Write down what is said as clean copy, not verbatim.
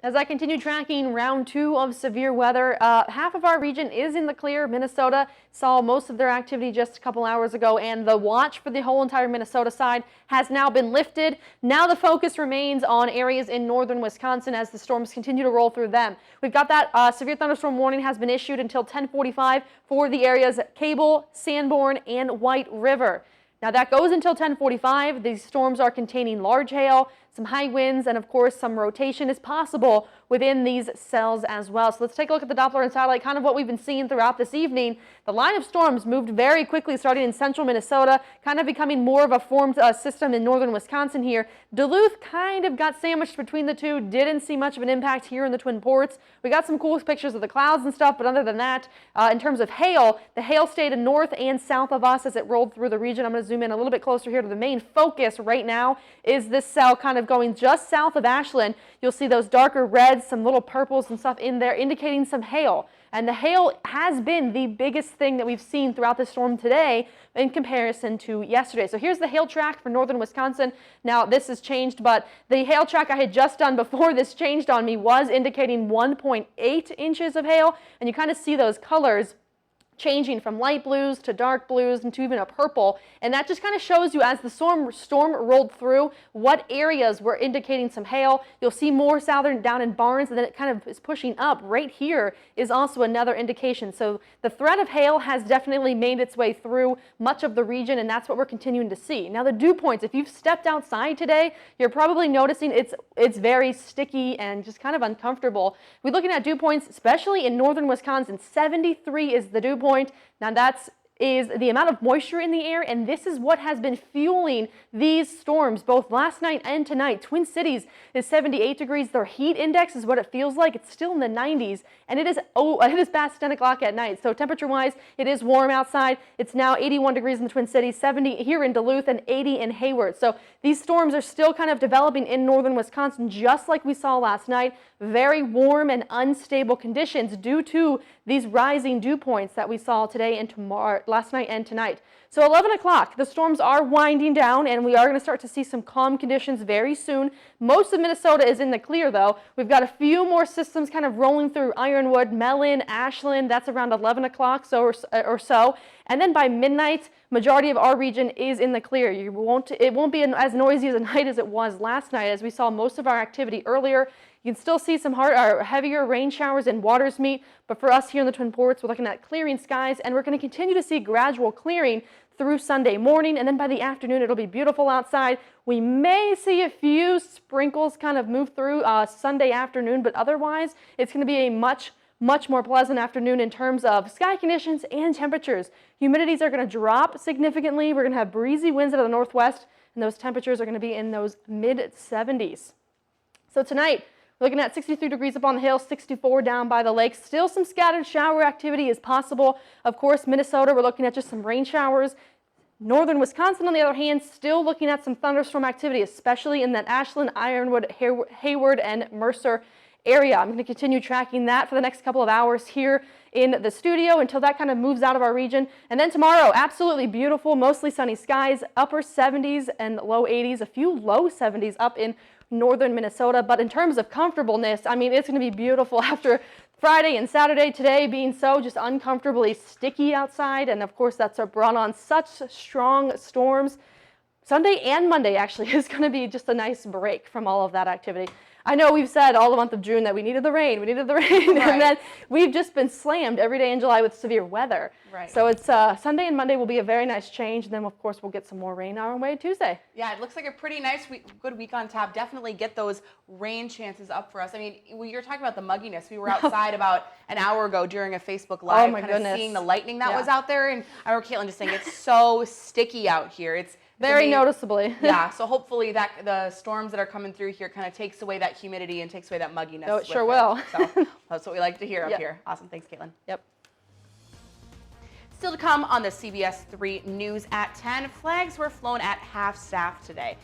As I continue tracking round 2 of severe weather, half of our region is in the clear. Minnesota saw most of their activity just a couple hours ago, and the watch for the whole entire Minnesota side has now been lifted. Now the focus remains on areas in northern Wisconsin as the storms continue to roll through them. We've got that severe thunderstorm warning has been issued until 10:45 for the areas Cable, Sanborn, and White River. Now that goes until 10:45. These storms are containing large hail, some high winds, and of course some rotation is possible within these cells as well. So let's take a look at the Doppler and satellite, kind of what we've been seeing throughout this evening. The line of storms moved very quickly starting in central Minnesota, kind of becoming more of a formed system in northern Wisconsin here. Duluth kind of got sandwiched between the two, didn't see much of an impact here in the Twin Ports. We got some cool pictures of the clouds and stuff, but other than that, in terms of hail, the hail stayed north and south of us as it rolled through the region. I'm going to zoom in a little bit closer here to the main focus right now is this cell kind of going just south of Ashland. You'll see those darker reds, some little purples and stuff in there indicating some hail. And the hail has been the biggest thing that we've seen throughout the storm today in comparison to yesterday. So here's the hail track for northern Wisconsin. Now this has changed, but the hail track I had just done before this changed on me was indicating 1.8 inches of hail. And you kind of see those colors changing from light blues to dark blues and to even a purple, and that just kind of shows you as the storm rolled through what areas were indicating some hail. You'll see more southern down in Barnes, and then it kind of is pushing up. Right here is also another indication. So the threat of hail has definitely made its way through much of the region, and that's what we're continuing to see. Now the dew points, if you've stepped outside today, you're probably noticing it's very sticky and just kind of uncomfortable. We're looking at dew points, especially in northern Wisconsin. 73 is the dew point. Now that's the amount of moisture in the air, and this is what has been fueling these storms both last night and tonight. Twin Cities is 78 degrees. Their heat index is what it feels like. It's still in the 90s, and it is past 10 o'clock at night. So temperature-wise, it is warm outside. It's now 81 degrees in the Twin Cities, 70 here in Duluth, and 80 in Hayward. So these storms are still kind of developing in northern Wisconsin, just like we saw last night. Very warm and unstable conditions due to these rising dew points that we saw today and tomorrow, last night and tonight. So 11 o'clock, the storms are winding down, and we are going to start to see some calm conditions very soon. Most of Minnesota is in the clear, though. We've got a few more systems kind of rolling through Ironwood, Mellon, Ashland. That's around 11 o'clock or so. And then by midnight, majority of our region is in the clear. It won't be as noisy as a night as it was last night, as we saw most of our activity earlier. You can still see some heavier rain showers and waters meet, but for us here in the Twin Ports, we're looking at clearing skies, and we're going to continue to see gradual clearing through Sunday morning, and then by the afternoon, it'll be beautiful outside. We may see a few sprinkles kind of move through Sunday afternoon, but otherwise, it's going to be a much more pleasant afternoon in terms of sky conditions and temperatures. Humidities are going to drop significantly. We're going to have breezy winds out of the northwest, and those temperatures are going to be in those mid-70s. So tonight, we're looking at 63 degrees up on the hill, 64 down by the lake. Still some scattered shower activity is possible. Of course, Minnesota, we're looking at just some rain showers. Northern Wisconsin, on the other hand, still looking at some thunderstorm activity, especially in that Ashland, Ironwood, Hayward, and Mercer area. I'm going to continue tracking that for the next couple of hours here in the studio until that kind of moves out of our region. And then tomorrow, absolutely beautiful, mostly sunny skies, upper 70s and low 80s, a few low 70s up in northern Minnesota. But in terms of comfortableness, I mean, it's going to be beautiful after Friday and Saturday today being so just uncomfortably sticky outside. And of course, that's brought on such strong storms. Sunday and Monday actually is going to be just a nice break from all of that activity. I know we've said all the month of June that we needed the rain, right. And then we've just been slammed every day in July with severe weather. Right. So it's Sunday and Monday will be a very nice change, and then of course we'll get some more rain our way Tuesday. Yeah, it looks like a pretty nice good week on tap. Definitely get those rain chances up for us. I mean, you're talking about the mugginess. We were outside about an hour ago during a Facebook Live, kind of seeing the lightning that was out there, and I remember Caitlin just saying it's so sticky out here. It's very noticeably. Yeah, so hopefully that the storms that are coming through here kind of takes away that humidity and takes away that mugginess. Oh, it sure will. So that's what we like to hear up here. Awesome. Thanks, Caitlin. Yep. Still to come on the CBS 3 News at 10, flags were flown at half staff today.